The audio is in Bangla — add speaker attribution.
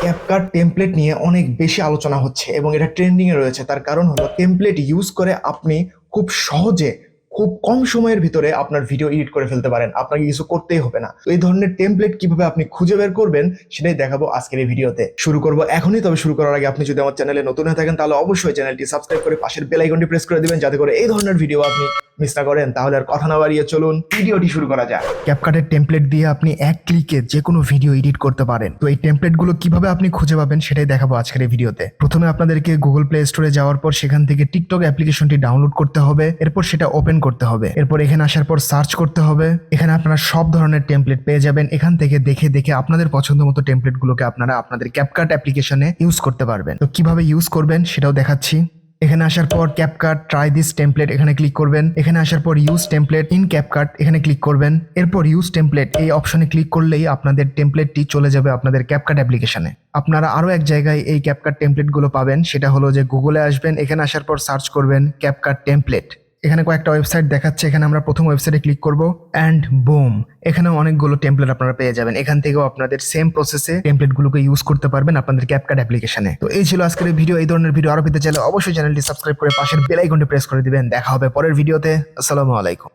Speaker 1: ক্যাপকাট টেমপ্লেট নিয়ে অনেক বেশি আলোচনা হচ্ছে এবং এটা ট্রেন্ডিং এ রয়েছে। তার কারণ হলো টেমপ্লেট ইউজ করে আপনি খুব সহজে খুব কম সময়ের ভিতরে আপনার ভিডিও এডিট করে ফেলতে পারেন, আপনাকে কিছু করতেই হবে না। তো এই ধরনের টেমপ্লেট কিভাবে আপনি খুঁজে বের করবেন সেটাই দেখাবো আজকের এই ভিডিওতে। শুরু করবো এখনই। তবে শুরু করার আগে আপনি যদি আমার চ্যানেলে নতুন হয়ে থাকেন তাহলে অবশ্যই চ্যানেলটি সাবস্ক্রাইব করে পাশের বেল আইকনটি প্রেস করে দিবেন, যাতে করে এই ধরনের ভিডিও আপনি মিস না করেন। তাহলে আর কথা না বাড়িয়ে চলুন ভিডিওটি শুরু করা যাক। ক্যাপকাটের টেমপ্লেট দিয়ে আপনি এক ক্লিকে যে কোনো ভিডিও এডিট করতে পারেন। তো এই টেমপ্লেটগুলো কিভাবে আপনি খুঁজে পাবেন সেটাই দেখাবো আজকের এই ভিডিওতে। প্রথমে আপনাদেরকে গুগল প্লে স্টোরে যাওয়ার পর সেখান থেকে টিকটক অ্যাপ্লিকেশনটি ডাউনলোড করতে হবে, এরপর সেটা ওপেন করতে হবে, এরপর এখানে আসার পর সার্চ করতে হবে। এখানে আপনারা সব ধরনের টেমপ্লেট পেয়ে যাবেন। এখান থেকে দেখে দেখে আপনাদের পছন্দ মতো টেমপ্লেটগুলোকে আপনারা আপনাদের ক্যাপকাট অ্যাপ্লিকেশনে ইউজ করতে পারবেন। তো কিভাবে ইউজ করবেন সেটাও দেখাচ্ছি। এখানে আসার পর ক্যাপকাট ট্রাই দিস টেমপ্লেট এখানে ক্লিক করবেন। এখানে আসার পর ইউজ টেমপ্লেট ইন ক্যাপকাট এখানে ক্লিক করবেন। এরপর ইউজ টেমপ্লেট এই অপশনে ক্লিক করলেই আপনাদের টেমপ্লেটটি চলে যাবে আপনাদের ক্যাপকাট অ্যাপ্লিকেশনে। আপনারা আরো এক জায়গায় এই ক্যাপকাট টেমপ্লেট গুলো পাবেন, সেটা হলো যে গুগলে আসবেন, এখানে আসার পর সার্চ করবেন ক্যাপকাট টেমপ্লেট। এখানে কয়েকটা ওয়েবসাইট দেখাচ্ছে, এখানে আমরা প্রথম ওয়েবসাইটে ক্লিক করব অ্যান্ড বুম, এখানে অনেকগুলো টেমপ্লেট আপনারা পেয়ে যাবেন। এখান থেকেও আপনাদের সেম প্রসেসে টেমপ্লেট গুলোকে ইউজ করতে পারবেন আপনাদের ক্যাপকাট অ্যাপ্লিকেশনে। তো এই ছিল আজকের ভিডিও। এই ধরনের ভিডিও আরো পেতে চাইলে অবশ্যই চ্যানেলটি সাবস্ক্রাইব করে পাশের বেল আইকনটি প্রেস করে দিবেন। দেখা হবে পরের ভিডিওতে। আসসালামু আলাইকুম।